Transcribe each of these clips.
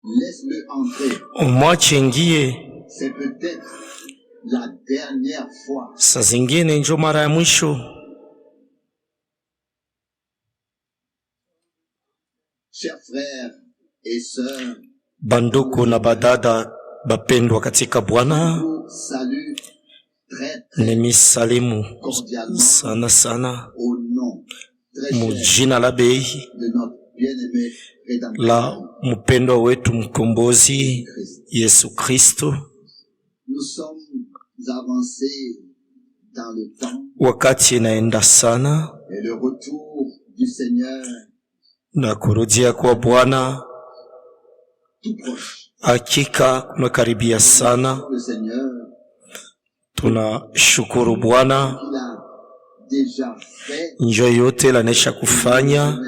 Laisse-le entrer. Umwache ingie. C'est peut-être la dernière fois. Saa zingine njo mara ya mwisho. Chers frères et sœurs, Banduku na badada bapendwa katika Bwana, salut très nimisalimu sana sana mujina la bei la mpendwa wetu mkombozi Yesu Kristo. Wakati inaenda sana na kurudia kwa Bwana hakika kumekaribia sana. Tunashukuru Bwana njoo yote lanesha kufanya,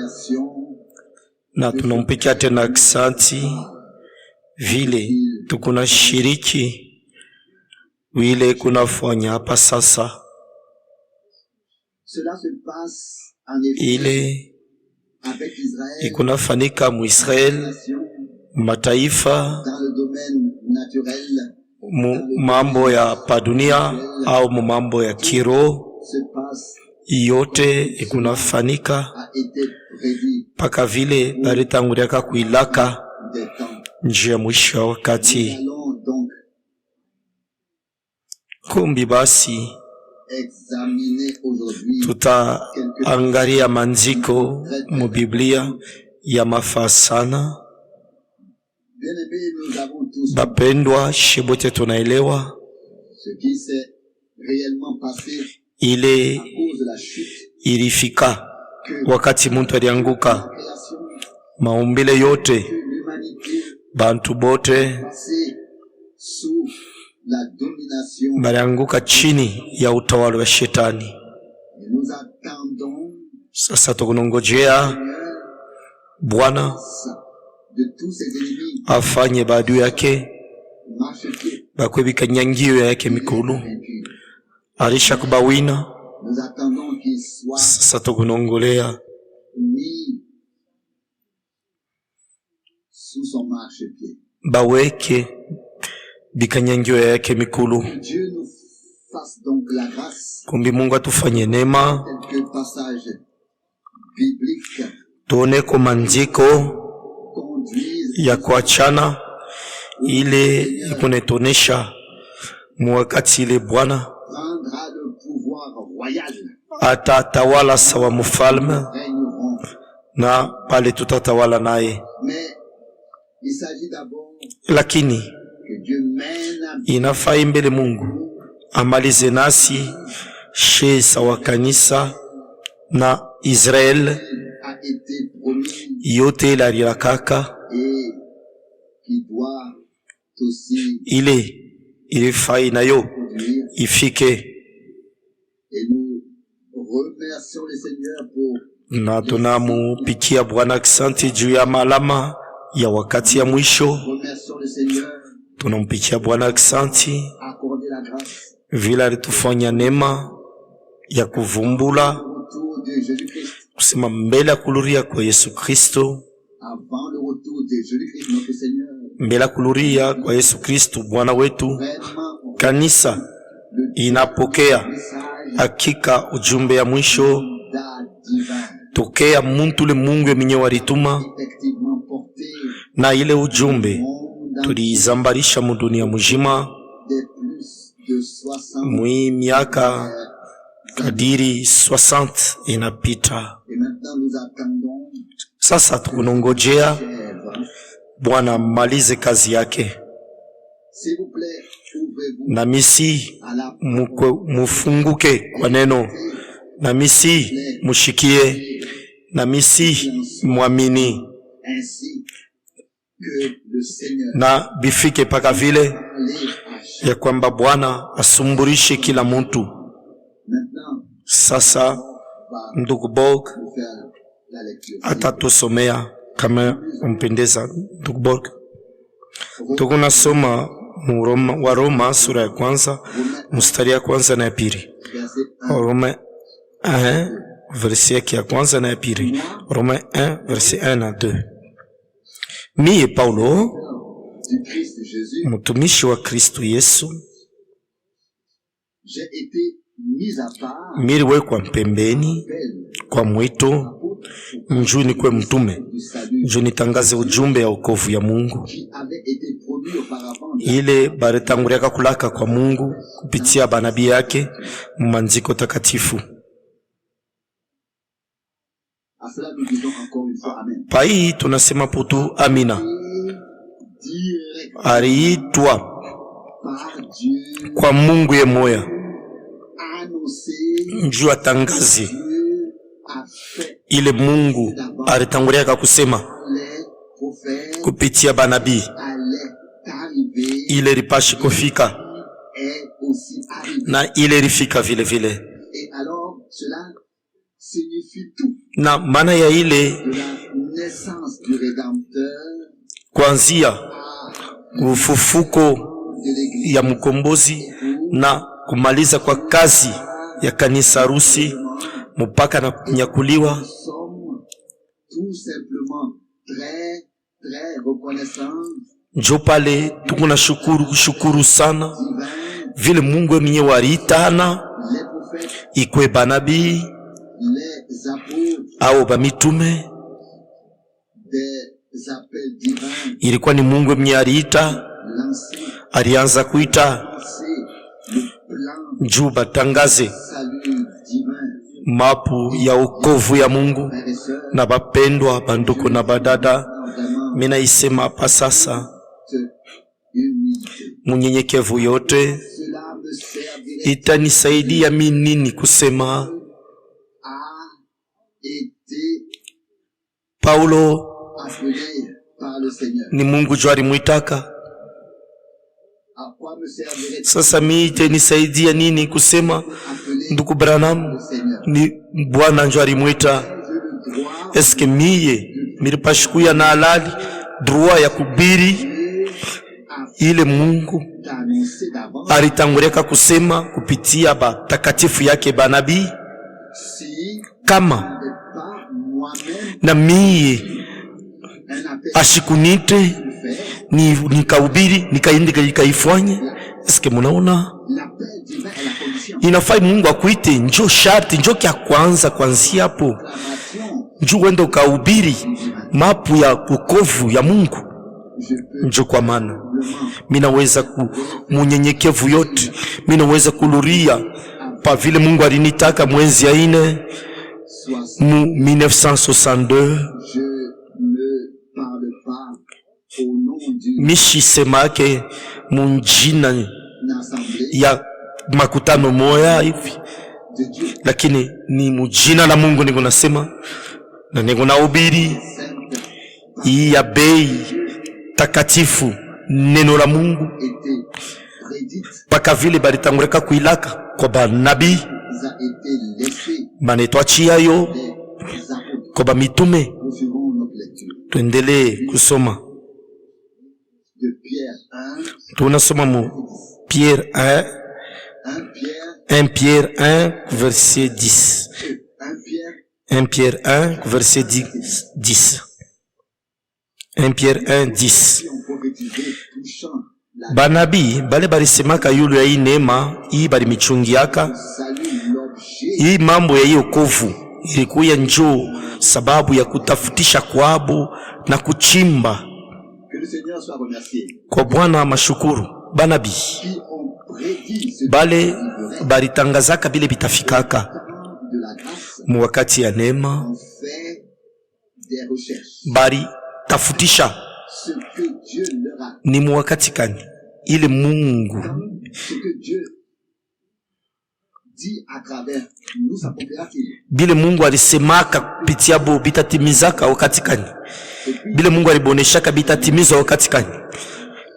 na tunampikia tena aksanti vile tukuna shiriki wile kunafanya hapa sasa. Ile ikunafanyika mu Israel, mataifa, mambo ya padunia au mambo ya kiroho, yote ikunafanyika paka vile balitanguliaka kuilaka njia mwisho wa wakati. Kumbi basi tutaangalia manziko mu Biblia ya mafaa sana. Bapendwa, shibote tunaelewa ile ilifika wakati muntu alianguka, maumbile yote, bantu bote balianguka chini ya utawala wa shetani. Sasa tukunongojea Bwana afanye baadu yake bakwebika nyangio yake mikulu alisha kubawina. Sasa tukunongolea baweke bikanyangio yake mikulu. Kumbi Mungu atufanye neema tuone kwa manziko ya kuachana ile ikunetonesha mwakati ile Bwana atatawala sawa mfalme, na pale tutatawala naye. Lakini inafaa mbele Mungu amalize nasi she sawa kanisa na Israel yote la rirakaka ile fai nayo ifike. Na tunamupikia Bwana asante juu ya malama ya wakati ya mwisho. Tunampikia Bwana asante vile alitufanya neema ya kuvumbula kusema mbele ya kuluria kwa Yesu Kristo, mbele ya kuluria kwa Yesu Kristo Bwana wetu. Kanisa inapokea hakika ujumbe ya mwisho tokea muntu le Mungu mwenyewe alituma, na ile ujumbe tuliizambarisha mu dunia mujima mwi miaka kadiri 60 inapita. Sasa tukunongojea Bwana malize kazi yake, na misi mufunguke kwa neno, na misi mushikie, na misi muamini, na bifike paka vile ya kwamba Bwana asumburishe kila mtu. Sasa ndugu Borg atatusomea kama umpendeza. Ndugu Borg, tukunasoma wa Roma sura ya kwanza mstari ya kwanza na ya pili. Roma 1 verset ya kwanza na ya pili. Roma 1 verset 1 na 2. Miye Paulo, du Christ Jésus, mtumishi wa Kristo Yesu, j'ai été mis à part, miliwekwa mpembeni kwa mwito njuu nikwe mtume, njuu nitangaze ujumbe ya wokovu ya Mungu qui avait été promis auparavant ile baritanguriaka kulaka kwa Mungu kupitia banabii yake mumandiko takatifu. À cela nous disons encore une fois amen. Pai tunasema putu amina. Direct Aliitwa par Dieu, kwa Mungu ye moya annoncé, njuu atangaze Dieu a fait ile Mungu alitanguriaka kusema les prophètes kupitia banabii allaient arriver ile ripashi kufika est aussi arrivé. na ile rifika vile vile. Et alors cela signifie tout Na maana ya ile de la naissance du Rédempteur kuanzia ufufuko de l'Église ya mkombozi na kumaliza kwa kazi ya kanisa harusi mpaka na kunyakuliwa. Nous sommes tout simplement très reconnaissants, Njo pale tukuna shukuru sana divins, vile Mungu mwenyewe aliitana les prophètes, ikwe banabii les apôtres, au bamitume. des appels divins Ilikuwa ni Mungu mwenyewe aliita, lancés, alianza kuita lancés le plan njuu batangaze salut divin. mapu ya wokovu ya Mungu. Frères et sœurs, Na bapendwa banduku na badada, vraiment mina isema hapa sasa humilité. munyenyekevu yote Cela me servirait itanisaidia mimi nini kusema à été Paulo appelé par le Seigneur. ni Mungu juu alimwitaka. À quoi me servirait Sasa mimi itanisaidia nini kusema appelé ndugu Branham le Seigneur? ni Bwana juu alimwita? J'ai le droit Eske miye milipashikuya na halali droit ya kubiri ile Mungu d'annoncer d'avance alitangureka kusema kupitia batakatifu yake banabii? si Kama n'est pas moi-même na miye un appel ashikunite à faire. nikahubiri nikaifanye. Eske munaona L'appel divin est la condition. inafai Mungu akuite, njo sharti, njo kya kwanza. Kwanzia hapo L'acclamation, njo wende ukahubiri mapu ya wokovu ya Mungu. je peux Njo kwa maana simplement minaweza munyenyekevu yote, minaweza kuluria pa vile Mungu alinitaka mwezi ya ine mu 1962 je ne parle pas au nom d'une mishisemake munjina assemblée ya makutano moya hivi, de Dieu lakini ni mujina la Mungu niko nasema na niko nahubiri sainte hii ya bei takatifu, neno la Mungu était prédite, paka vile balitangureka kuilaka kwa banabii a été laissée banetwachiayo des apôtres. kwa bamitume. Poursuivons notre lecture Tuendelee kusoma, de Pierre 1, tunasoma mu Pierre 1, 1 Pierre, 1 Pierre 1 verset 10. 1 Pierre 1 Pierre 1 verset 10. 1 Pierre 1 10. qui ont prophétisé touchant la Banabii bale balisemaka yulu ya hii neema hii balimichungiaka salut, l'objet hii mambo ya hiyo kovu ilikuya njoo sababu ya kutafutisha kwabo na kuchimba. que le Seigneur soit remercié, Kwa Bwana mashukuru. Banabii qui ont prédit ce bale qui arriverait balitangazaka bile bitafikaka de la grâce, mu wakati ya neema, ont fait des recherches. bali tafutisha Ce que Dieu leur a, ni mu wakati kani ile Mungu ce que Dieu dit à travers nous, s'accomplira-t-il? bile Mungu alisemaka kupitia bo bitatimizaka wakati kani, Et puis, bile Mungu aliboneshaka bitatimizwa wakati kani.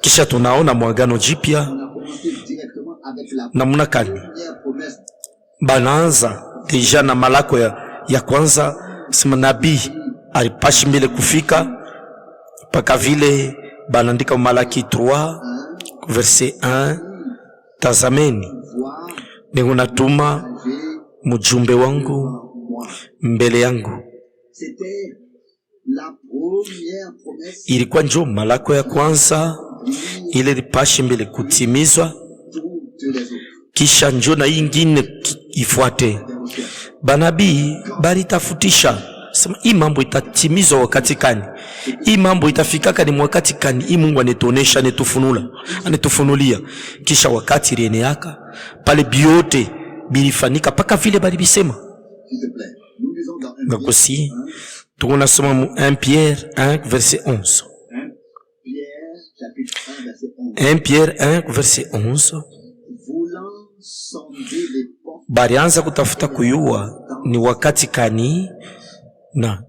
Kisha tunaona mwagano jipya on a commencé directement avec la namuna kani première promesse banaanza deja na malako ya kwanza, sema nabii alipashi mbele kufika paka vile banaandika Malaki 3 verset 1, tazameni voir niko natuma j'ai mjumbe wangu moi. mbele yangu. C'était la ilikuwa njo malako ya kwanza ile lipashi mbele kutimizwa, kisha njo na ingine ifuate. Banabii balitafutisha sema hii mambo itatimizwa wakati kani, hii mambo itafikaka ni wakati kani, hii Mungu anatuonesha, anatufunulia. Kisha wakati ilieneka pale biote bilifanika paka vile balibisema. Ngakosi tunasoma mu 1 Pierre 1 verset 11. 1 Pierre 1 verset 11. Barianza kutafuta kuyua ni wakati kani na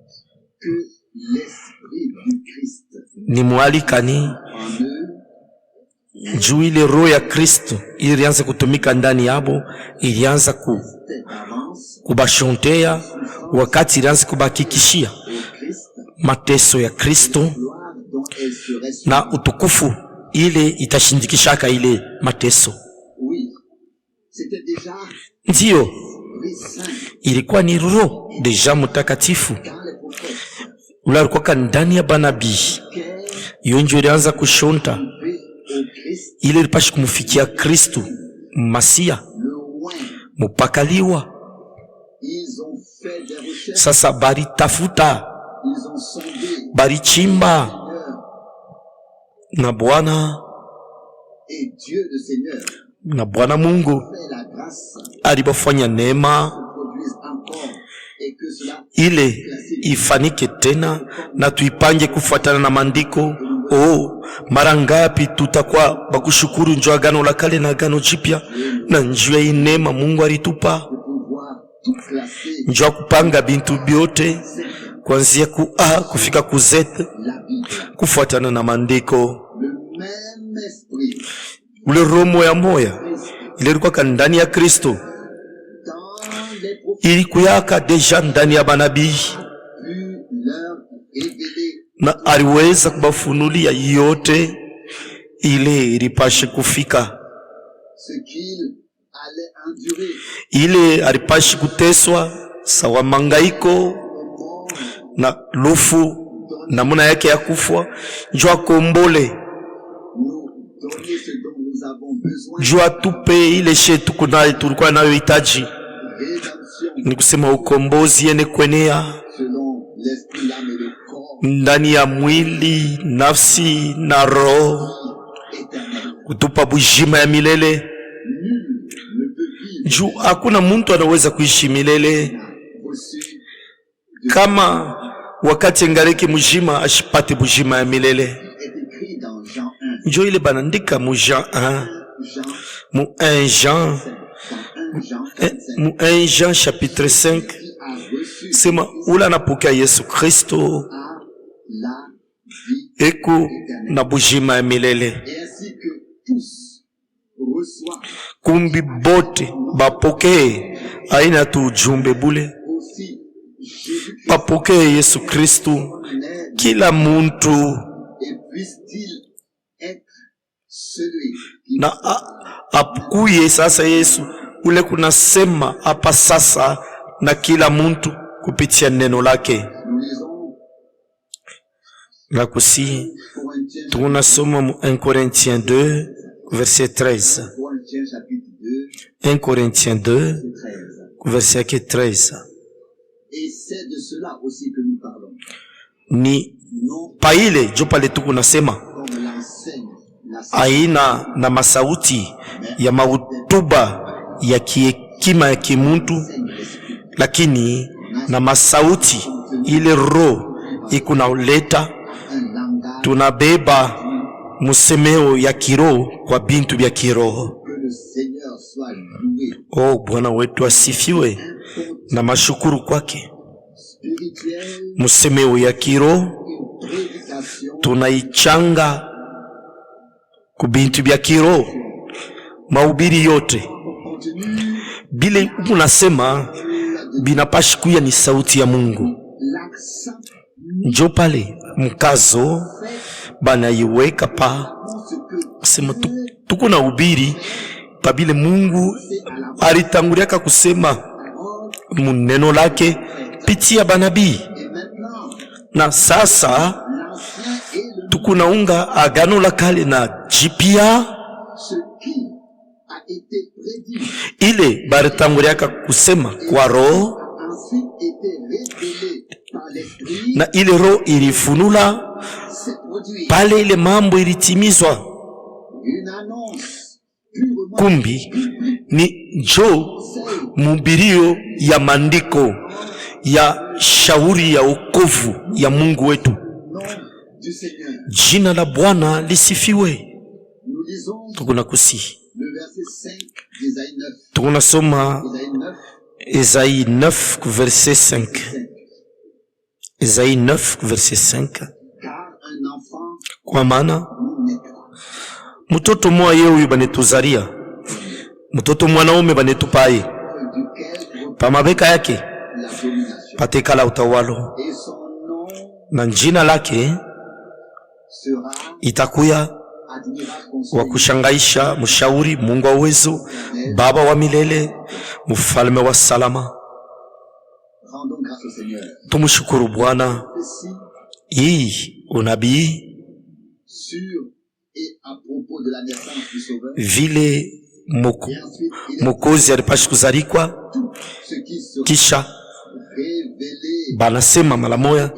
ni mwali kani juu ile roho ya Kristo ilianza kutumika ndani yabo, ilianza kubashontea, wakati ilianza kubakikishia mateso ya Kristo na utukufu ile itashindikishaka ile mateso. Ndiyo, ilikuwa ni roho deja mutakatifu ula alikuwa ndani ya banabii, yonjo ilianza kushonta ile ilipashi kumufikia Kristo Masia mupakaliwa. Sasa bari tafuta, bari chimba, na Bwana Mungu alibafanya neema ile ifanike tena na tuipange kufuatana na maandiko. Mara ngapi tutakuwa bakushukuru njoo agano la kale na agano jipya, na njoo ya neema Mungu alitupa njoo kupanga bintu biote kuanzia ku A kufika ku Z kufuatana na maandiko. Ule roho ya moya ile ilikuwa ndani ya Kristo ilikuyaka deja ndani ya banabii, na aliweza kubafunulia yote ile ilipashe kufika, ile alipashe kuteswa sawa mangaiko na lufu namuna yake ya kufwa, njua kombole, njua tupe ile shetu kunayo tulikuwa nayo hitaji, ni kusema ukombozi ene kwenea ndani ya mwili, nafsi na roho, kutupa bujima ya milele. Juu hakuna muntu anaweza kuishi milele kama wakati ngareke mujima ashipate bujima ya milele. Njo ile banandika mu Jean 1, mu 1 Jean chapitre 5, sema ula napokea Yesu Kristo eko na bujima ya milele. Kumbi bote bapokee aina tu ujumbe bule, bapokee Yesu Kristo kila muntu, na apukuye sasa Yesu ule kunasema hapa sasa na kila muntu kupitia neno lake. La kusi tunasoma mu 1 Corinthiens 2 verset 13. 1 Corinthiens 2 verset 13. Et c'est de cela aussi que nous parlons. Ni paile jopale tuku nasema aina na masauti ya mautuba ya kiekima ya kimuntu, lakini na masauti ile roho ikunaleta, tunabeba musemeo ya kiroho kwa bintu vya kiroho. Bwana wetu asifiwe na mashukuru kwake. Musemeo ya kiroho tunaichanga kubintu vya kiroho, mahubiri yote bile unasema binapashi kuya ni sauti ya Mungu. Njo pale mkazo bana iweka pa sema tuko na ubiri pabile Mungu alitanguliaka kusema muneno lake pitia banabii. Na sasa tukunaunga agano la kale na jipya, ile baritanguliaka kusema kwa roho, na ile roho ilifunula pale, ile mambo ilitimizwa. Kumbi ni njo mubirio ya mandiko ya shauri ya wokovu ya Mungu wetu. Jina la Bwana lisifiwe. Tukuna kusihi, tukuna soma Esaïe 9 verset 5. Esaïe 9 verset 5. Kwa maana mtoto mmoja huyu banetuzaria, mtoto mwanaume banetupaye, pa mabeka yake patekala utawalo, na jina lake itakuya wa kushangaisha, mshauri, Mungu wa uwezo, Baba wa milele, mfalme wa salama. Tumshukuru Bwana. Hii unabii vile Mokozi alipashi kuzarikwa, kisha banasema mara moya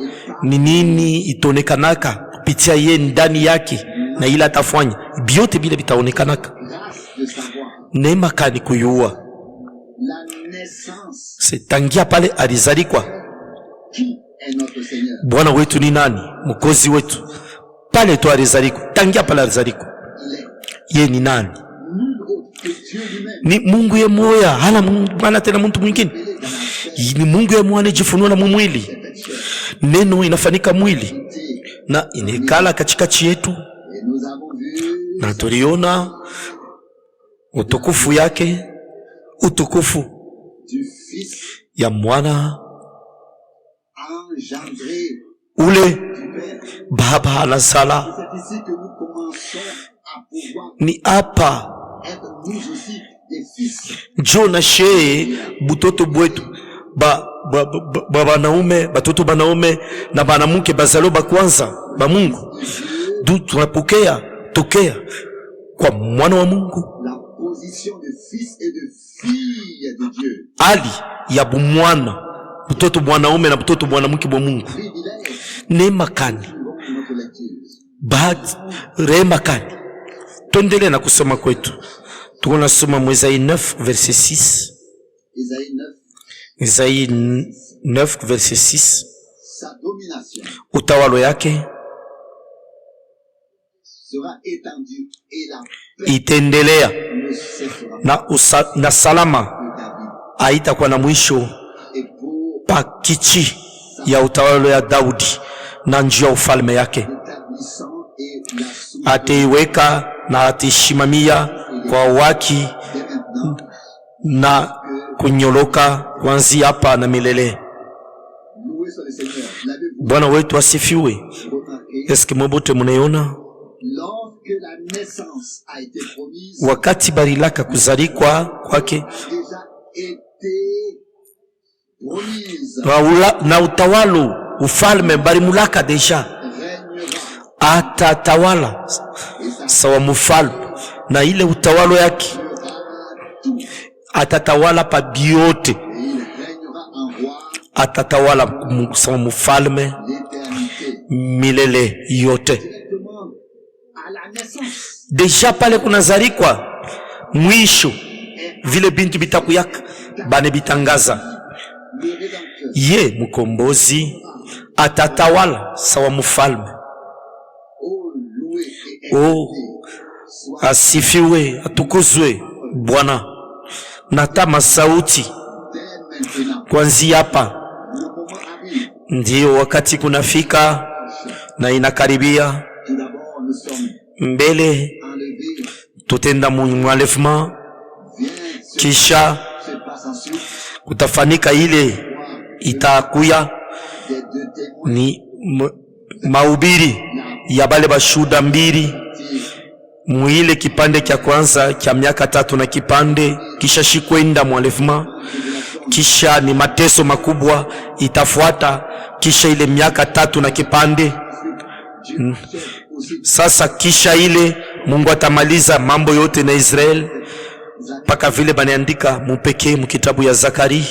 ni nini itonekanaka kupitia ye ndani yake, na ila atafanya biote bila bitaonekanaka. Neema kani kuyua tangia pale alizarikwa. Bwana wetu ni nani? Mokozi wetu pale tu alizarikwa, tangia pale alizarikwa. Ye ni nani? Ni Mungu ye moya, hana tena mtu mwingine. Ni Mungu ye moya anajifunua mu mwili. Neno inafanika mwili na inekala katikati yetu, na tuliona utukufu yake, utukufu ya mwana ule Baba anazala. Ni hapa Jona shee butoto bwetu banaume, batoto banaume na banamuke bazalo ba kwanza ba Mungu. Du tunapokea tokea kwa mwana wa Mungu, ali ya bumwana, butoto mwanaume na butoto mwanamke bwa Mungu. Neema kani, rehema kani. Tuendelee na kusoma kwetu. Tunasoma Esaïe 9 verset 6. Esaïe 9 verset 6. Utawalo yake itendelea na salama, haitakuwa na mwisho, pakichi ya utawalo ya Daudi na njia ya ufalme yake. Ateiweka na atishimamia kwa waki na kunyoloka kuanzia hapa na milele. Bwana wetu asifiwe. Eske mbote mnaona wakati barilaka kuzarikwa kwake na utawalo ufalme barimulaka deja, atatawala sawa mfalme, na ile utawalo yake atatawala pa biote, atatawala sawa mfalme milele yote. Deja pale kunazarikwa mwisho vile bintu bitakuyaka bane bitangaza ye mkombozi atatawala sawa mfalme. Oh, asifiwe, atukuzwe Bwana. Natama sauti kuanzia hapa, ndio wakati kunafika na inakaribia. Mbele tutenda mwalefma, kisha kutafanika ile itakuya ni mahubiri ya bale bashuda mbili muile kipande kya kwanza kya miaka 3 na kipande, kisha shikwenda mwalefma, kisha ni mateso makubwa itafuata kisha ile miaka 3 na kipande. Sasa kisha ile Mungu atamaliza mambo yote na Israeli, paka vile banaandika mupekee mkitabu ya Zakari,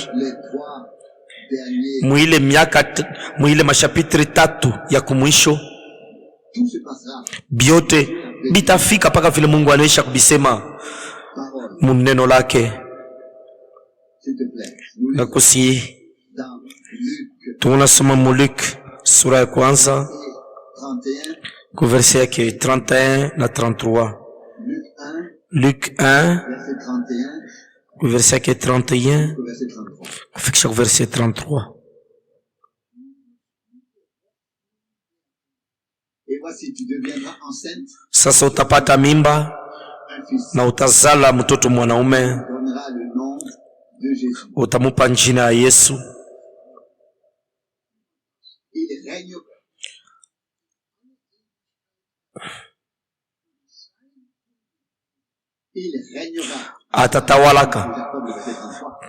muile miaka muile mashapitre 3 ya kumwisho biote bitafika paka vile Mungu anaisha kubisema muneno lake. Nakusi tunasoma mu Luc sura ya kwanza ku verset yake 31 na 33. Luc 1 ku verset yake 31 kufikisha ku verset 33. Sasa utapata mimba na utazala mtoto mwanaume, utamupa jina ya Yesu. Atatawalaka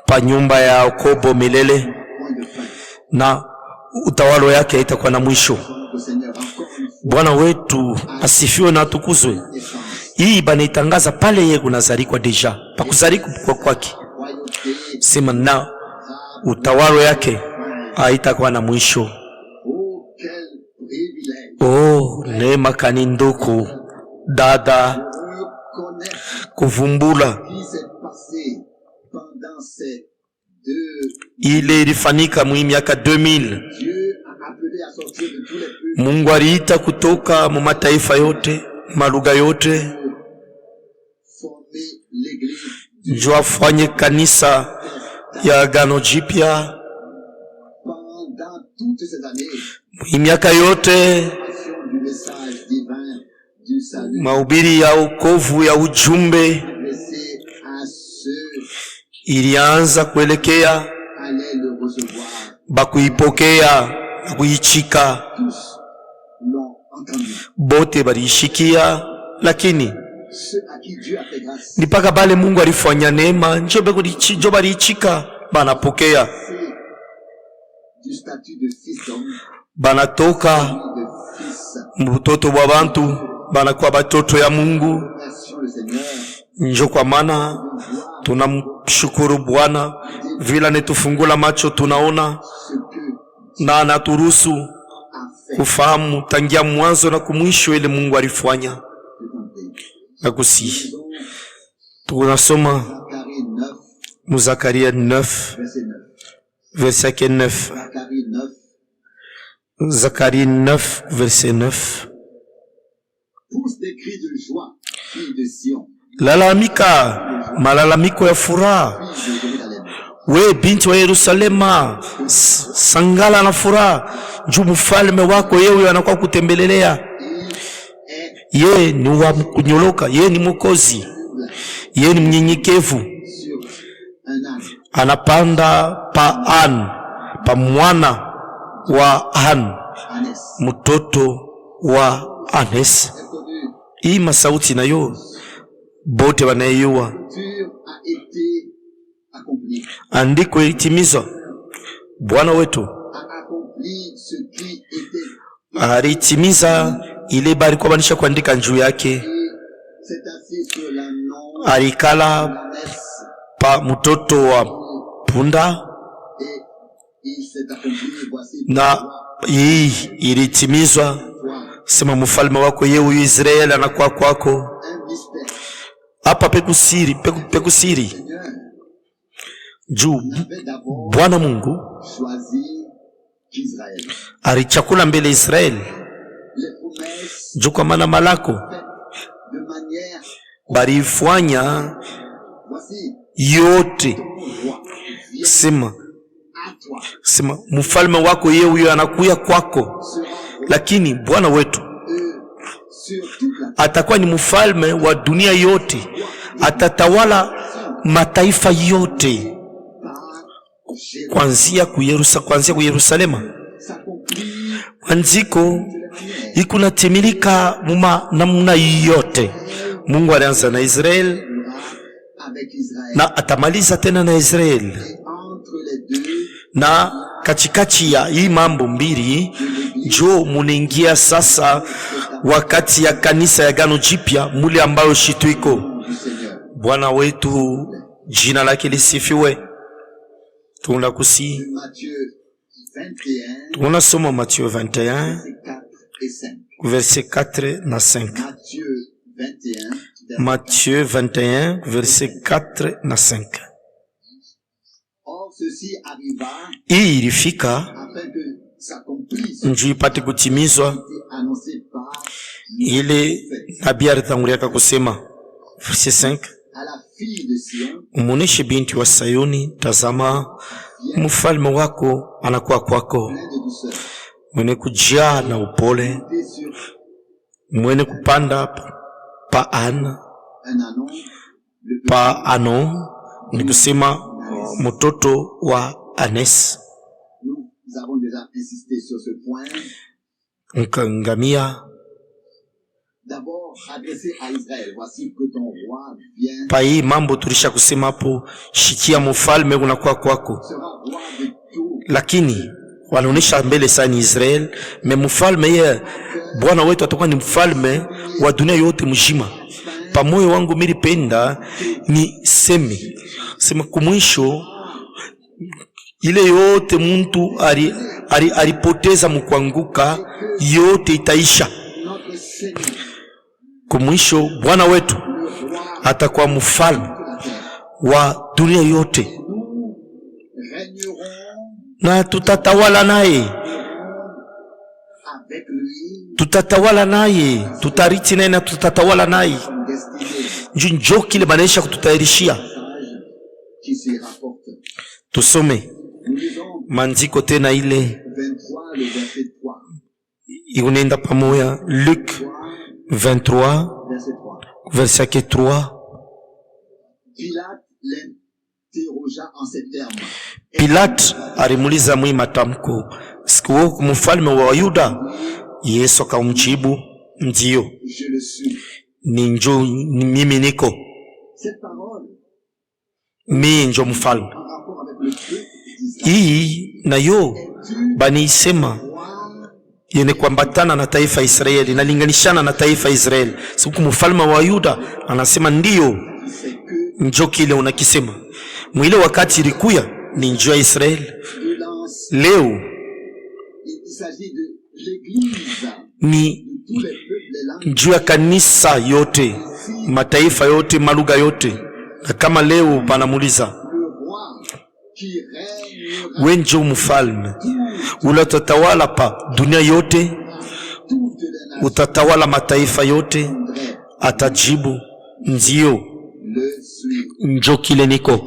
pa nyumba ya Yakobo milele, na utawalo yake haitakuwa na mwisho. Bwana wetu asifiwe na atukuzwe. Hii banaitangaza pale yeye kunazarikwa deja, pakuzarikwa kwa kwake. Sema na utawalo yake haitakuwa na mwisho. Oh, neema kaninduku dada kuvumbula ile ilifanyika mwi miaka 2000. Mungu aliita kutoka mu mataifa yote, malugha yote, njo afanye kanisa ya Agano Jipya. Mwi miaka yote mahubiri ya wokovu ya ujumbe ilianza kuelekea bakuipokea na kuichika. Bote baliishikia, lakini ni paka bale Mungu alifanya neema njo baliichika, banapokea, banatoka mtoto wa bantu banakuwa batoto ya Mungu. Njo kwa maana tunamshukuru Bwana vila netufungula macho tunaona na anaturuhusu kufahamu tangia mwanzo na kumwisho ile Mungu alifanya. Nakusi tunasoma mu Zakaria 9 verset 9. Zakaria 9 verset 9. Lalamika malalamiko ya furaha, we binti wa Yerusalema, sangala na furaha, juu mfalme wako yeye anakuwa kutembelelea. Ye ni wa kunyoloka, ye ni mwokozi, ye ni mnyenyekevu, anapanda pa mwana wa An, mtoto wa Anes. Hii masauti nayo bote wanayua. Andiko ilitimizwa. Bwana wetu alitimiza ile bari kwa banisha kuandika njuu yake. Alikala pa mtoto wa punda, na hii ilitimizwa. Sema mfalme wako yeye Israeli anakuwa kwako. Hapa pekusiri juu Bwana Mungu alichakula mbele Israeli juu kwa maana malako barifanya yote. Sema mfalme wako yeye huyo anakuya kwako, lakini Bwana wetu atakuwa ni mfalme wa dunia yote, atatawala mataifa yote kuanzia ku Yerusalema. Andiko ikuna timilika muma namna yote. Mungu alianza na Israeli na atamaliza tena na Israeli, na katikati ya hii mambo mbili jo munaingia sasa wakati ya kanisa ya Agano Jipya mule ambayo shituiko. Bwana wetu jina lake lisifiwe. Tunakusi tunasoma Matthieu 21 verset 4 na 5. Matthieu 21 verset 4 na 5. Hii ilifika njuu ipate kutimizwa ile nabii alitangulia kusema. Verset 5. Umuoneshe binti wa Sayuni, tazama mfalme wako anakuwa kwako, mwenye kujaa na upole, mwenye kupanda pa Anon, ni kusema mtoto wa Anes, ngamia. Pa hii mambo tulisha kusema hapo, shikia mfalme unakuwa kwako, lakini wanaonesha mbele sana Israel, mfalme yeye Bwana wetu atakuwa ni mfalme wa dunia yote mjima. Pa moyo wangu milipenda ni sema kumwisho ile yote mtu alipoteza mkuanguka yote itaisha. Kumwisho Bwana wetu atakuwa mfalme wa dunia yote, na tutatawala naye, tutariti naye na tutatawala naye. Njoo kile banaisha kututayarishia. Tusome maandiko tena ile iunenda pamoja. Luc 23 verset 3. Pilate alimuuliza mwi matamko, siku wewe mfalme wa Wayuda? Yesu akamjibu, ndio, mimi niko, mimi njo mfalme. Hii nayo baniisema yene kuambatana na taifa Israeli, nalinganishana na taifa Israeli. Siku mfalme wa Yuda anasema ndio, njo kile unakisema. Mwile wakati ilikuya ni njo ya Israeli. Leo ni njo ya kanisa yote, mataifa yote, malugha yote. Na kama leo banamuliza wenjo mfalme utatawala pa dunia yote, utatawala mataifa yote, atajibu ndio, njo kile niko.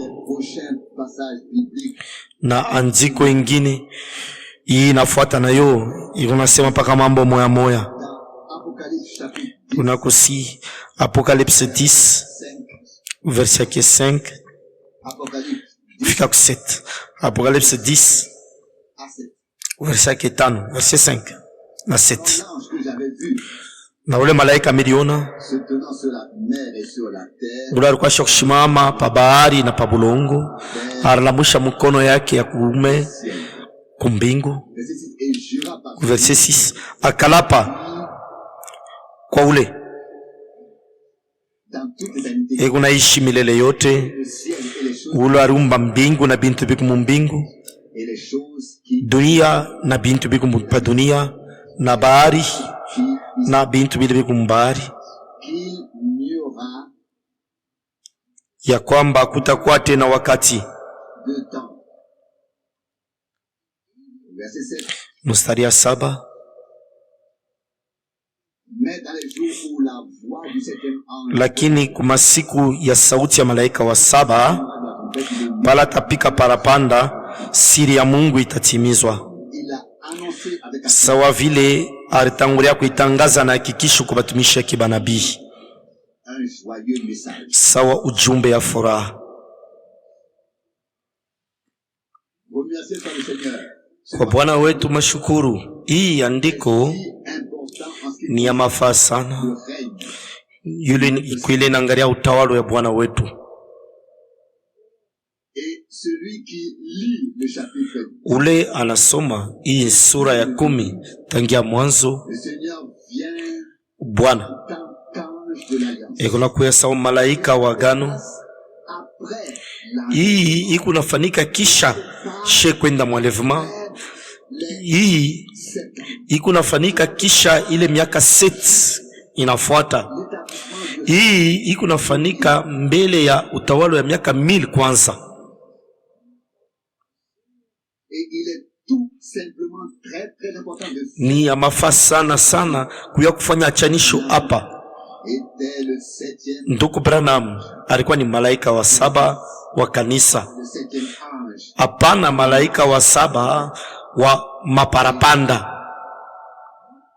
Na andiko ingine hii inafuata nayo inasema paka mambo moya moya. Tunakusi Apocalypse 10 verset 5 fika 7. Apocalypse 10 verset 5 verset 5 na 7. Na ule malaika miliona ule alikuwa shokshimama pa bahari na pa bulongo, aralamusha mkono yake ya kuume kumbingu. Verset 6. Akalapa kwa ule ekunaishi milele yote, ule arumba mbingu na bintu biku mumbingu, dunia na bintu biku mpa dunia, na bahari na bintu bile biku mbahari, ya kwamba kutakuwa tena wakati. Mstari ya 7. Lakini kuma siku ya sauti ya malaika wa 7, pala tapika parapanda, siri ya Mungu itatimizwa, sawa vile alitangulia kuitangaza na hakikisho kwa batumishi ya kibanabii, sawa ujumbe ya furaha. Kwa Bwana wetu mashukuru. Hii andiko ni ya mafaa sana, yule kuile naangalia utawala ya Bwana wetu. celui qui lit le chapitre 10, ule anasoma hii sura ya 10 tangia mwanzo, le Seigneur vient Bwana tant qu'ange de l'alliance. eko nakuya sawa malaika wa agano. Après la Hii ikunafanyika kisha she kwenda mwalevema. Hii ikunafanyika kisha ile miaka 7 inafuata. Hii ikunafanyika mbele ya utawala ya miaka 1000 kwanza. et il est tout simplement très très important de Ni ya mafaa sana sana kuya kufanya achanisho hapa. était le 7e, Ndugu Branham alikuwa ni malaika wa 7 wa kanisa. le 7e ange. Hapana malaika wa 7 wa maparapanda.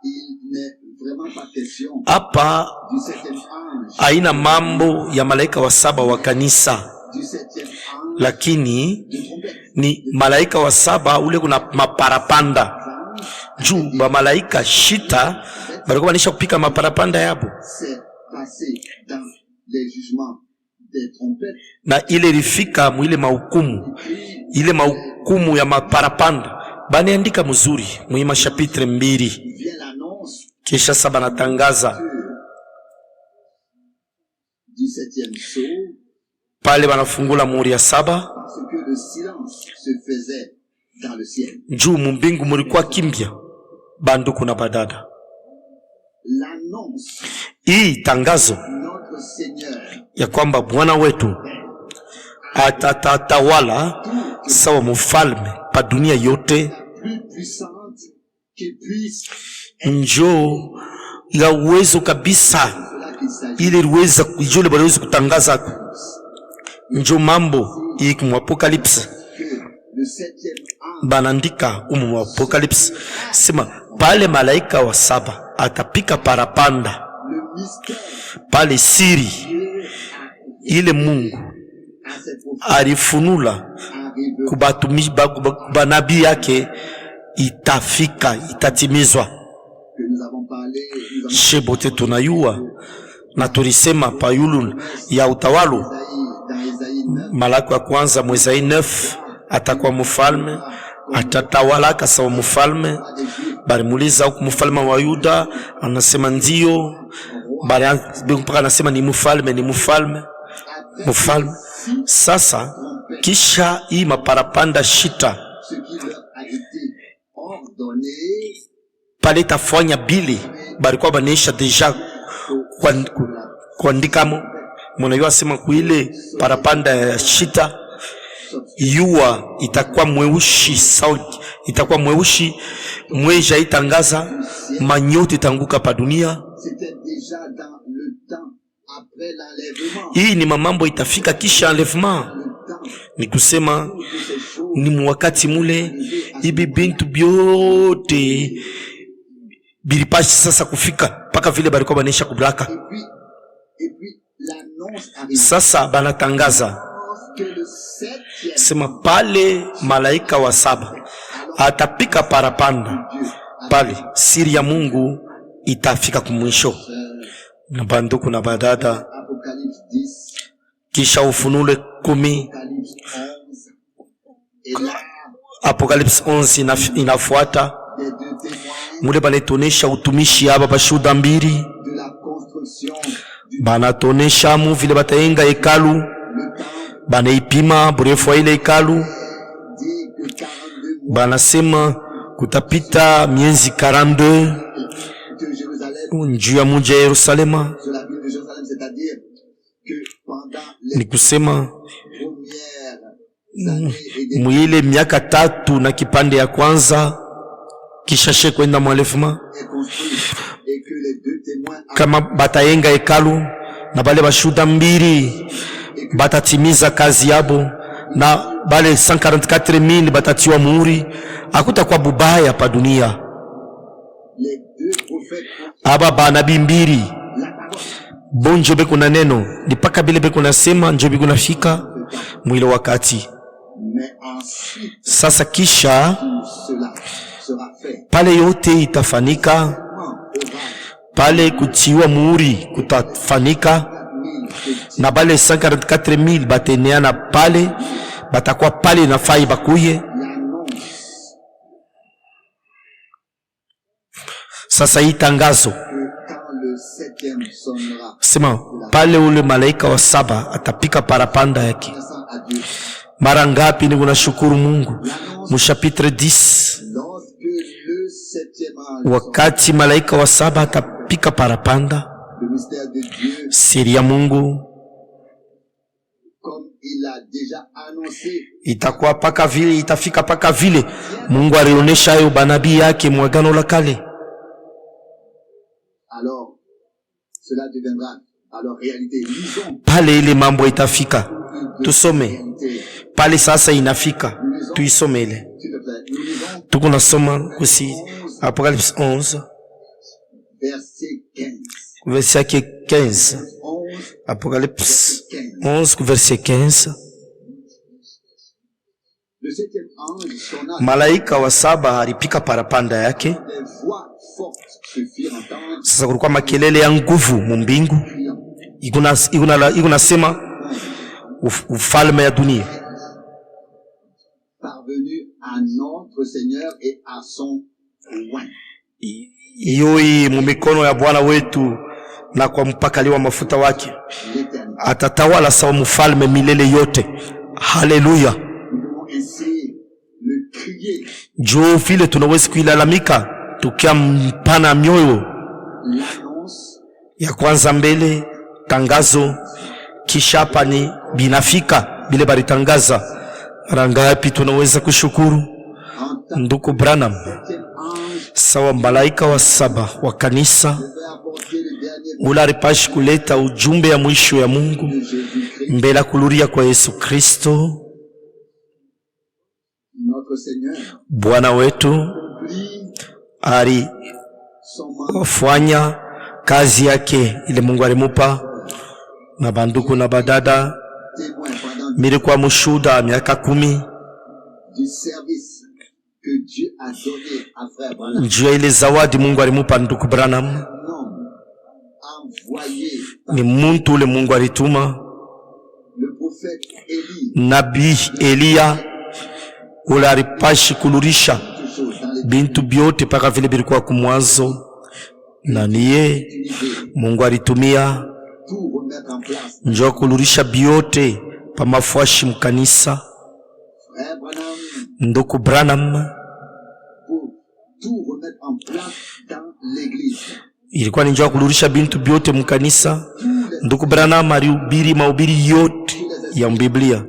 Il n'est vraiment pas question Hapa du 7e ange, haina mambo ya malaika wa 7 wa kanisa, du 7e ange lakini de trompette. ni malaika wa 7 ule kuna maparapanda. Juu ba malaika shita balikuwa banisha kupika maparapanda yabo, C'est passé dans les jugements des trompettes. na ile ilifika mwile mahukumu, ile mahukumu ya maparapanda baniandika mzuri mwima chapitre 2. Vient l'annonce Kisha saba natangaza du 7e sceau, pale banafungula muri ya 7, parce que le silence se faisait dans le ciel. juu mumbingu mulikuwa kimbia. Banduku na badada, L'annonce, hii tangazo notre Seigneur ya kwamba Bwana wetu atatawala sawa mfalme pa dunia yote, plus puissante qui puisse njoo ya uwezo kabisa, cela qu'il s'agit ili liweza kujule baliweza kutangaza njoo mambo hii kwa Apocalypse. que le 7e ange, Banandika umu wa Apocalypse sema pale malaika wa 7 atapika parapanda le mystère pale, siri ile Mungu à ses prophètes alifunula arrive kubatumishi banabii yake itafika, itatimizwa. que nous avons parlé, nous avons Shebote tunayua na tulisema payulu ya utawalo. dans Isaïe 9, Malako ya kwanza mwezi 9 atakuwa mfalme, atatawala sawa mfalme. Balimuuliza huko mfalme wa Yuda, anasema ndio. Bali mpaka anasema ni mfalme. Sasa kisha hii maparapanda shita ce qui leur a été ordonné pale tafanya bili balikuwa banesha deja kuandikamo. Mwanajua sema kuile parapanda ya shita yua itakuwa mweushi, sawa, itakuwa mweushi, mweja itangaza, manyoti itanguka pa dunia. c'était déjà dans le temps après l'enlèvement. Hii ni mamambo itafika kisha enlèvement. Le temps Ni kusema de ces choses ni mwakati mule ibi bintu byote bilipashi sasa kufika paka vile balikuwa banesha kublaka. et puis l'annonce arrive Sasa banatangaza que le 7e sema pale malaika wa 7 atapika parapanda pale, siri ya Mungu itafika kumwisho. Na banduku na badada, Apocalypse 10, kisha Ufunule 10, Apocalypse 11, et là Apocalypse 11 inafuata. des deux témoins Mule banatonesha utumishi aba bashuda mbili, de la construction du banatonesha mu vile bataenga hekalu, le temple, banaipima burefu wa ile hekalu. dit que 42 mois Banasema kutapita miezi 42 de Jérusalem, njuu ya muji ya Yerusalema. sur la ville de Jérusalem, c'est-à-dire que pendant les Ni kusema premières années et des mwile miaka 3 na kipande ya kwanza kisha she kwenda mwalefuma, est construit et que les deux témoins kama bataenga hekalu na bale bashuda mbili batatimiza kazi yabo, na bale 144,000 batatiwa muhuri, hakutakuwa bubaya pa dunia. les deux prophètes ont Aba banabii mbili la parole. bonjo beko na neno nipaka bile beko nasema njo beko nafika mwile wakati. Mais ensuite, Sasa kisha tout cela sera fait. pale yote itafanika, Comment aura pale kutiwa muhuri kutafanika, 4000 na bale 144,000 bateneana pale batakuwa pale na fai bakuye. Sasa hii tangazo sema pale ule malaika wa 7 atapika parapanda yake. Mara ngapi ni kunashukuru Mungu. Mchapitre 10 wakati malaika wa 7 atapika parapanda, siri ya Mungu itakuwa paka vile, itafika paka vile Mungu alionesha hayo banabii yake mwagano la kale. Pale ile mambo itafika, tusome pale sasa inafika, tuisome ile. Tuko nasoma kusi Apocalypse 11 verset 15. Apocalypse 11 verset 15. Malaika wa 7 alipika parapanda yake. Sasa kulikuwa makelele ya nguvu mumbingu, ikunasema ufalme ya dunia yoi mumikono ya Bwana wetu na kwa mpakali wa mafuta wake, atatawala sawa mfalme milele yote. Haleluya. Jo vile tunaweza kuilalamika tukia mpana mioyo ya kwanza mbele tangazo, kisha hapa ni binafika bile baritangaza. Rangapi tunaweza kushukuru ndugu Branham sawa malaika wa 7 wa kanisa ula alipashi kuleta ujumbe ya mwisho ya Mungu mbele kuluria kwa Yesu Kristo Bwana wetu. Alifanya kazi yake ile Mungu alimupa, na banduku na badada milikuwa mushuda miaka 10 njua ile zawadi Mungu alimupa nduku Branham. Ni muntu ule Mungu alituma Nabii Elia ule alipashi kulurisha bintu byote paka vile bilikuwa kumwanzo, na niye Mungu alitumia njoo kulurisha byote pa mafuashi mkanisa. Nduku Branham ilikuwa ni njoo kulurisha bintu byote mkanisa. Nduku Branham alihubiri mahubiri yote ya Biblia,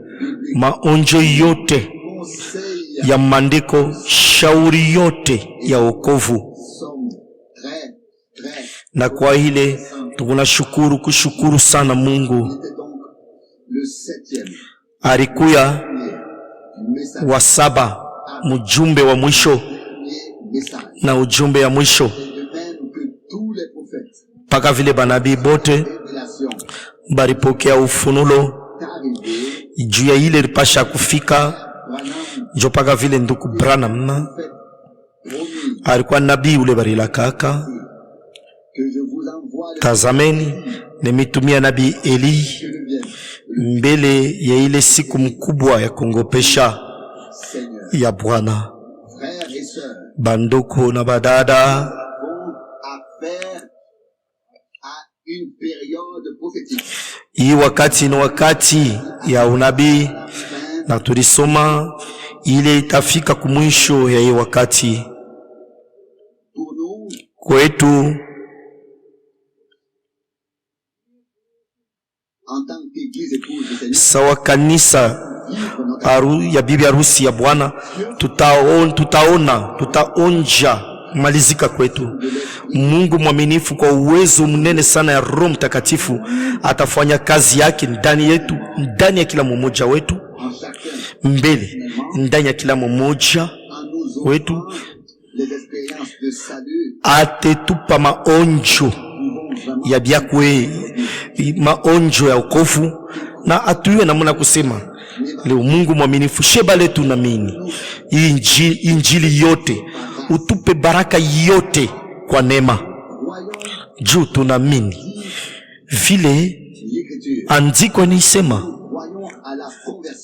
maonjo yote ya maandiko, shauri yote ya wokovu. Na kwa ile tunashukuru kushukuru sana Mungu. Alikuya wa 7 mjumbe wa mwisho na ujumbe ya mwisho, paka vile banabii bote baripokea ufunulo juu ya ile lipasha kufika. Jo paka vile nduku Branham alikuwa nabii ule barila kaka, tazameni nimitumia nabii Eli mbele ya ile siku mkubwa ya kongopesha ya Bwana. Banduku na badada, hii wakati ni wakati ya unabii, na tulisoma ile itafika kumwisho ya hii wakati kwetu. Sawa kanisa ya bibi harusi ya Bwana, tutaonja malizika kwetu. Mungu mwaminifu kwa uwezo mnene sana ya Roho Mtakatifu atafanya kazi yake ndani yetu, ndani ya kila mmoja wetu, mbele ndani ya kila mmoja wetu. Atetupa maonjo ya biakwe, maonjo ya wokovu, na atuwe namuna kusema leo Mungu mwaminifu sheba letu namini injili yote, utupe baraka yote kwa neema juu tunamini vile andiko nisema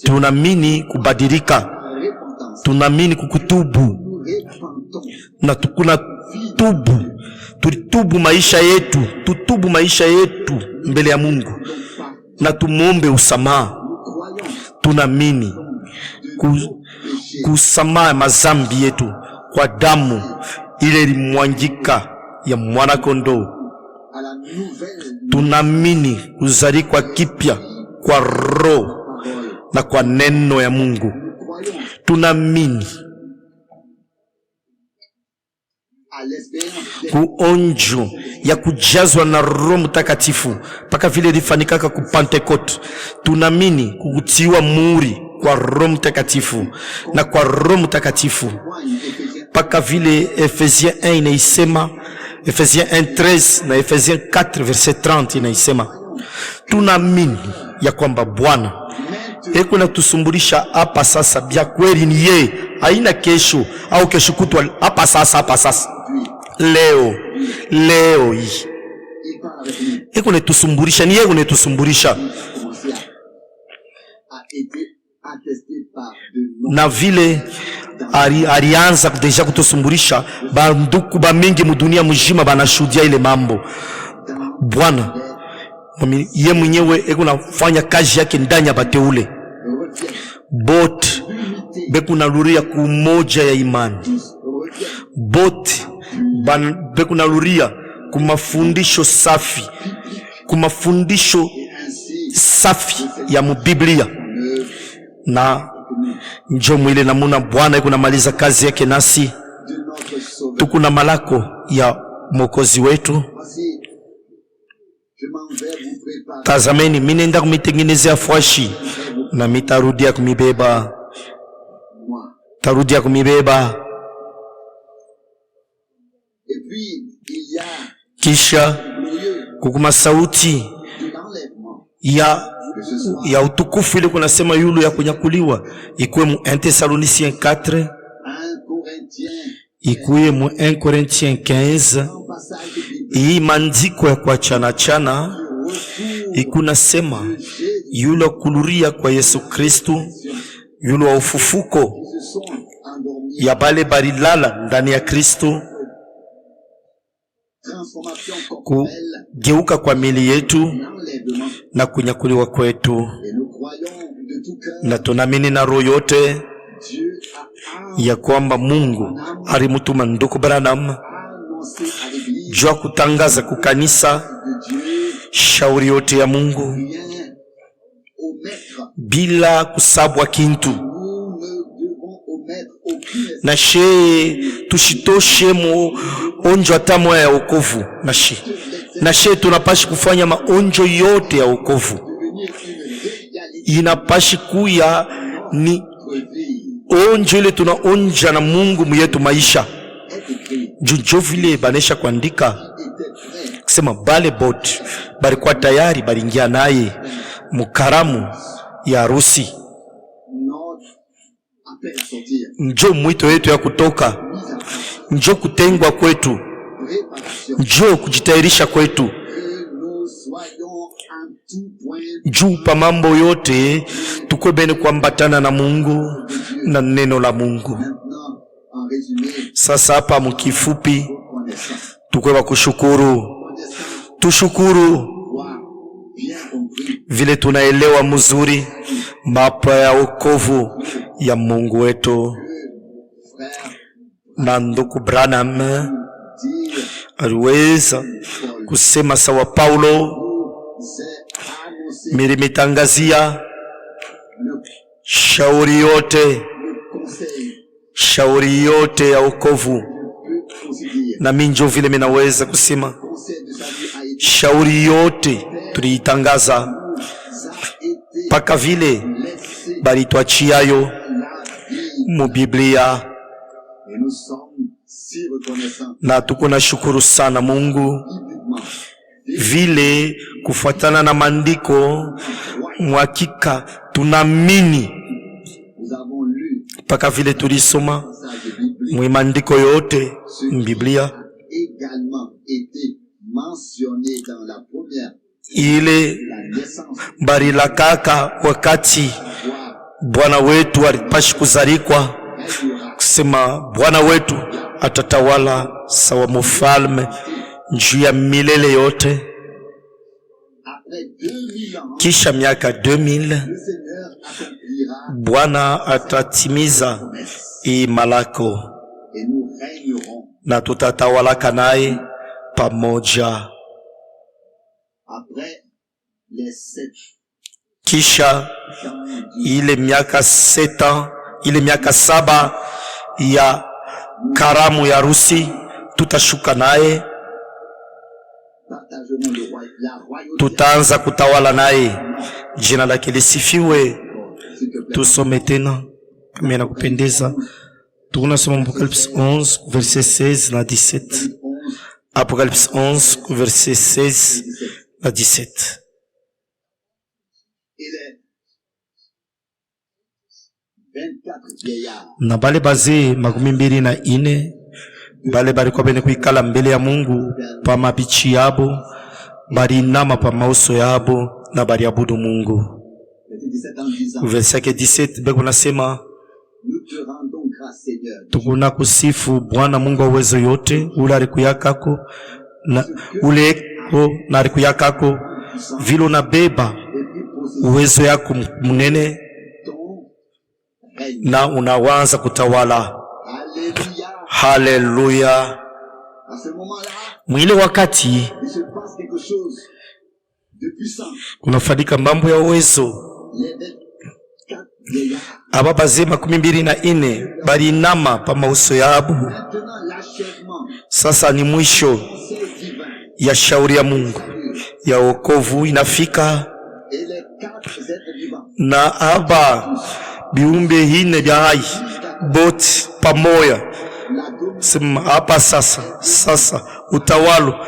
Tunaamini kubadilika, tunaamini kukutubu, na tukuna tubu, tulitubu maisha yetu, tutubu maisha yetu mbele ya Mungu na tumuombe usamaha. Tunaamini kusamaha mazambi yetu kwa damu ile ilimwangika ya mwana kondoo. Tunaamini kuzaliwa kipya kwa roho na kwa neno ya Mungu. Tunaamini kuonjo ya kujazwa na Roho Mtakatifu mpaka vile lifanikaka ku Pentecote. Tunaamini kukutiwa muhuri kwa Roho Mtakatifu na kwa Roho Mtakatifu mpaka vile Efesiens 1 inaisema, Efesiens 1:13 na Efesiens 4 verset 30 inaisema. Tunaamini ya kwamba Bwana eko na tusumbulisha hapa sasa, bia kweli ni yeye, haina kesho au kesho kutwa, hapa sasa leo hii eko na tusumbulisha, ni yeye unetusumbulisha. Na vile alianza deja kutusumbulisha, banduku ba mingi mudunia mujima banashuhudia ile mambo. Bwana ye mwenyewe eko nafanya kazi yake ndani ya bateule bote, beku naluria kumoja ya imani bote, beku naluria kumafundisho safi, kumafundisho safi ya mubiblia. Na njo mwile namuna Bwana eko namaliza kazi yake nasi, tukuna malako ya Mwokozi wetu. Tazameni, minenda kumitengenezea fwashi na mitarudia kumibeba, tarudia kumibeba. Kisha kukuma sauti ya utukufu ile kunasema yulu ya kunyakuliwa, ikuwe mu 1 Thessaloniciens 4, ikuwe mu 1 Corinthiens 15. Hii mandiko ya kwa chana ikunasema yule kuluria kwa Yesu Kristo, yule wa ufufuko ya bale barilala ndani ya Kristo, kugeuka kwa mili yetu na kunyakuliwa kwetu. Na tunaamini na roho yote ya kwamba Mungu alimutuma ndugu Branham jua kutangaza kukanisa shauri yote ya Mungu bila kusabwa kintu. Na she tushitoshe mo onjo atamo ya wokovu. Na she tunapashi kufanya maonjo yote ya wokovu. Inapashi kuya ni onjo ile tunaonja na Mungu mwetu maisha. Junjo vile banesha kuandika kusema bale bot bali kwa tayari balingia naye mukaramu ya harusi. Njo mwito wetu ya kutoka, njo kutengwa kwetu, njo kujitayarisha kwetu, juu pa mambo yote tukwe bene kuambatana na Mungu na neno la Mungu. Sasa hapa mkifupi tukwe wa kushukuru, tushukuru vile tunaelewa mzuri mapa ya wokovu ya Mungu wetu. Na ndugu Branham aliweza kusema sawa Paulo, milimitangazia shauri yote ya wokovu. Na minjo vile minaweza kusema shauri yote tuliitangaza paka vile bali tuachiayo mu Biblia. Na tukuna shukuru sana Mungu vile kufuatana na mandiko mwakika tunamini paka vile tulisoma mwimandiko yote Biblia ile bari la kaka wakati Bwana wetu alipashi kuzalikwa, kusema Bwana wetu atatawala sawa mfalme juu ya milele yote. Kisha miaka 2000 Bwana atatimiza hii malako na tutatawalaka naye pamoja. Kisha ile miaka 7 ya karamu ya harusi tutashuka naye, tutaanza kutawala naye. Jina lake lisifiwe. Tusome tena kama inakupendeza. Tunasoma Apocalypse 11 verset 16 na 17. Apocalypse 11 verset 16 na 17. Na bale bazee 24 bale balikuwa bene kuikala mbele ya Mungu pa mabichi yabo, balinama pa mauso yabo na baliabudu Mungu. Verset 17 beko nasema, tukuna kusifu Bwana Mungu wa uwezo yote, ule alikuyakako na uleko na alikuyakako vile unabeba uwezo yako mnene na unawanza kutawala. Haleluya. Mwile wakati kunafanyika mambo ya uwezo. Aba bazee 24 balinama pa mauso yabo. Sasa ni mwisho ya shauri ya Mungu ya wokovu inafika, na aba biumbe hine vya hai bote pamoja sema hapa sasa utawalo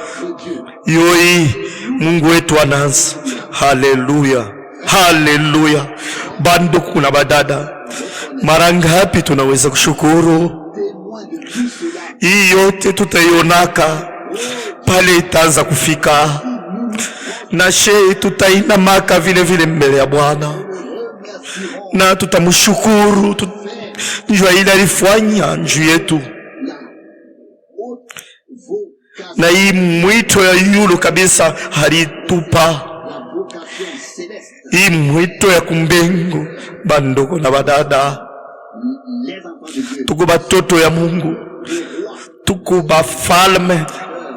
yoi Mungu wetu anaanza. Haleluya, haleluya. Bando kuna badada, mara ngapi tunaweza kushukuru? Hii yote tutaionaka pale itaanza kufika, na shei tutainamaka vile vile mbele ya Bwana na tutamshukuru njua ile alifanya njuu yetu. Na hii mwito ya yulu kabisa halitupa, hii mwito ya kumbengu. Bandoko na badada, tuko batoto ya Mungu, tuko bafalme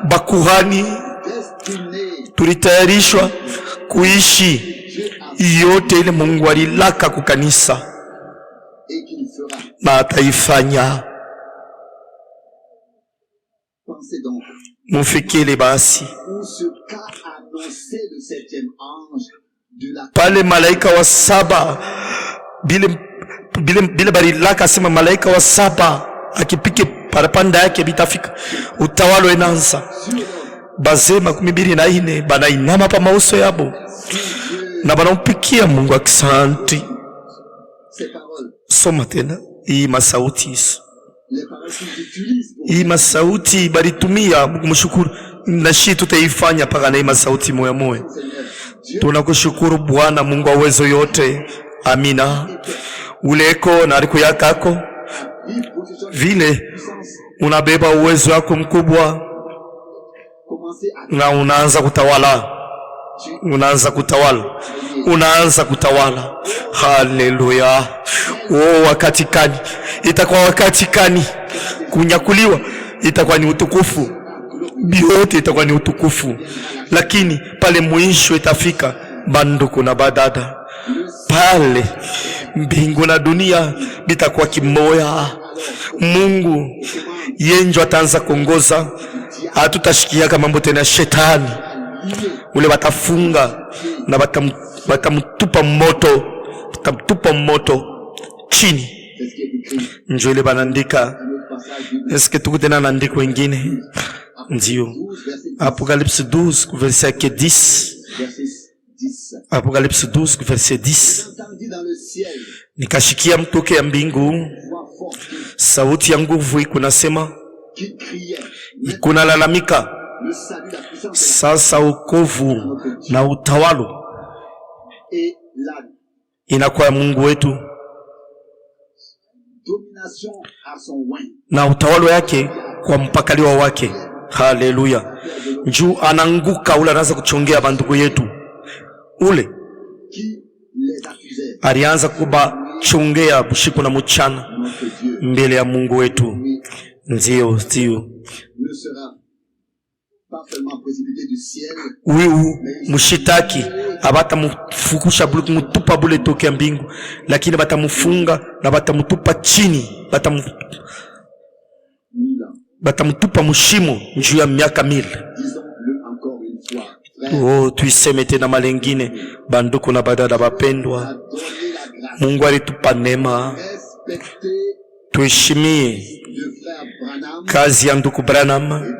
bakuhani, tulitayarishwa kuishi yote ile Mungu alilaka kukanisa na ataifanya. Mufikiri basi pale malaika wa 7 bile barilaka sema malaika wa 7 akipike parapanda yake bitafika, utawalo enanza. Bazee 24 banainama pa mauso yabo na banampikia Mungu akisanti. Soma tena hii masauti, hii masauti balitumia kumshukuru, na shi tutaifanya paka na hii masauti moya moya. Tunakushukuru Bwana Mungu wa uwezo yote. Amina. Uleko na aliku yakako vile unabeba uwezo wako mkubwa na unaanza kutawala, unaanza kutawala. Haleluya. Wakati kani itakuwa, wakati kani kunyakuliwa itakuwa ni utukufu, biote itakuwa ni utukufu, lakini pale mwisho itafika. Banduku na badada, pale mbingu na dunia bitakuwa kimoya. Mungu yenjo ataanza kuongoza, hatutashikia kama mambo tena shetani ule batafunga na batamtupa moto chini. Njoo ile banandika. Eske tuko tena na andiko wengine? Ndio. Apocalypse 12 verset 10. Apocalypse 12 verset 10. Nikashikia mtoke ya mbingu sauti ya nguvu ikunasema, ikunalalamika, sasa wokovu na utawalo inakuwa Mungu wetu na utawala yake kwa mpakaliwa wake. Haleluya. Njuu ananguka ule anaanza kuchongea bandugu yetu. Ule alianza kubachongea bushiku na mchana mbele ya Mungu wetu. Ndio. Huyu mshitaki abata mufukusha bulu mutupa bule toke mbingu, lakini batamufunga na batamutupa chini, batamutupa mushimo njuu ya miaka 1000. Tuiseme tena malengine, banduku na badada bapendwa, Mungu alitupa neema, tuheshimie kazi ya ndugu Branham,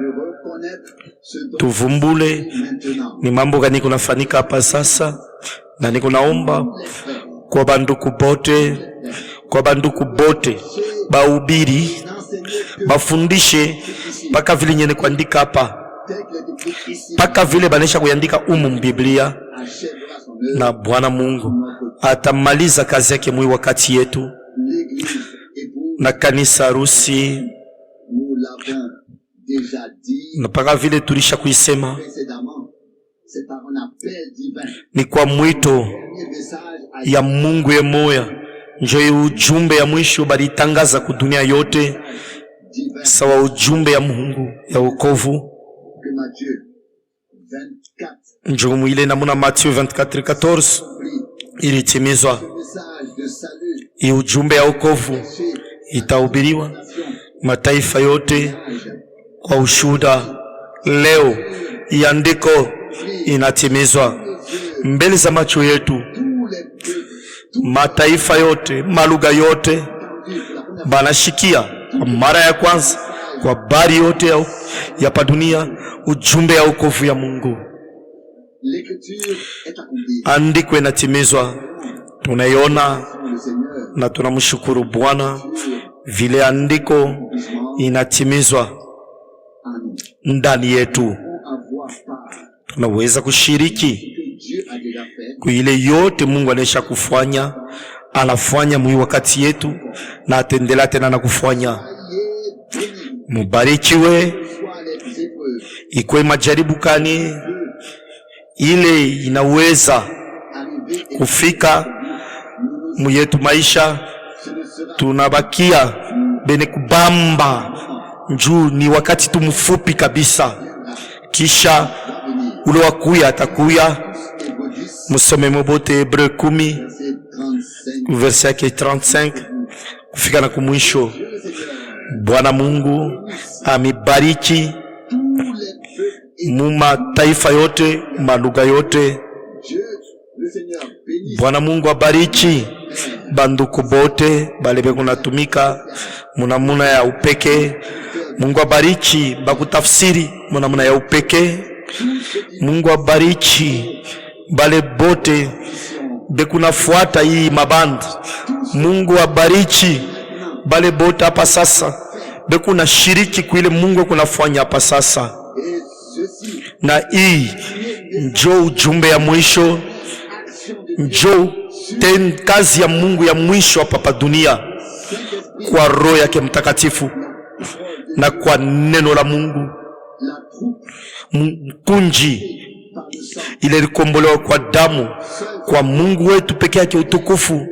tuvumbule ni mambo gani kunafanyika hapa sasa. Na niko naomba kwa banduku bote bahubiri, bafundishe paka vile nyene kuandika hapa, paka vile banesha kuandika Biblia, na Bwana Mungu atamaliza kazi yake mwi wakati yetu na kanisa harusi. Na paka vile tulisha kuisema, ni kwa mwito ya Mungu ye moya njo ujumbe ya mwisho balitangaza ku dunia yote, sawa ujumbe ya Mungu ya wokovu. Njo mwile namuna Matthew 24:14 ilitimizwa. Hii ujumbe ya wokovu itahubiriwa mataifa yote kwa ushuhuda. Leo iandiko inatimizwa mbele za macho yetu. Mataifa yote, malugha yote banashikia kwa mara ya kwanza kwa bari yote ya padunia ujumbe ya wokovu ya Mungu. Andiko inatimizwa, tunaiona na tunamshukuru Bwana vile andiko inatimizwa ndani yetu. Tunaweza kushiriki kwa ile yote Mungu anesha kufanya, anafanya mwi wakati yetu na atendela tena na kufanya. Mubarikiwe. Ikwe majaribu kani ile inaweza kufika mwetu maisha, tunabakia bene kubamba njuu ni wakati tumufupi kabisa, kisha ule wakuya atakuya. Musome mobote Hebreu 10 verse yake 35 kufika na kumwisho. Bwana Mungu amibariki muma taifa yote, malugha yote. Bwana Mungu abariki banduku bote balebe kunatumika munamuna ya upeke. Mungu abariki bakutafsiri munamuna ya upeke. Mungu abariki bale bote bekunafuata hii mabandi. Mungu abariki bale bote hapa sasa bekuna shiriki kuile Mungu kunafanya hapa sasa. Na hii njo ujumbe ya mwisho, njo kazi ya Mungu ya mwisho hapa dunia, kwa Roho yake Mtakatifu na kwa neno la Mungu. Mkunji ile likombolewa kwa damu, kwa Mungu wetu peke yake utukufu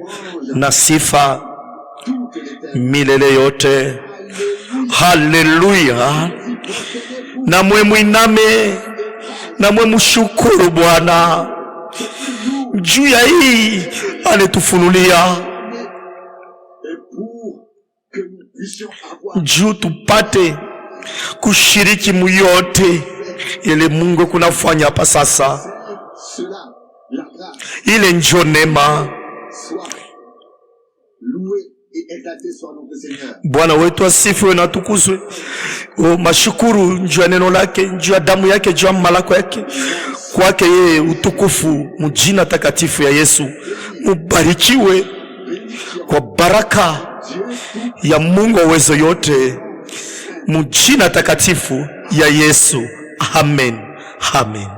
na sifa milele yote. Haleluya. Na mwe mwiname na mwe mshukuru Bwana juu ya hii alitufunulia, juu tupate kushiriki muyote ile Mungu kunafanya hapa sasa. Ile njo neema. Bwana wetu asifiwe na tukuzwe. Mashukuru njuu ya neno lake, njuu ya damu yake, njuu ya malako yake. Kwake yeye utukufu mjina takatifu ya Yesu. Mubarikiwe kwa baraka ya Mungu wa uwezo yote, mjina takatifu ya Yesu. Amen. Amen.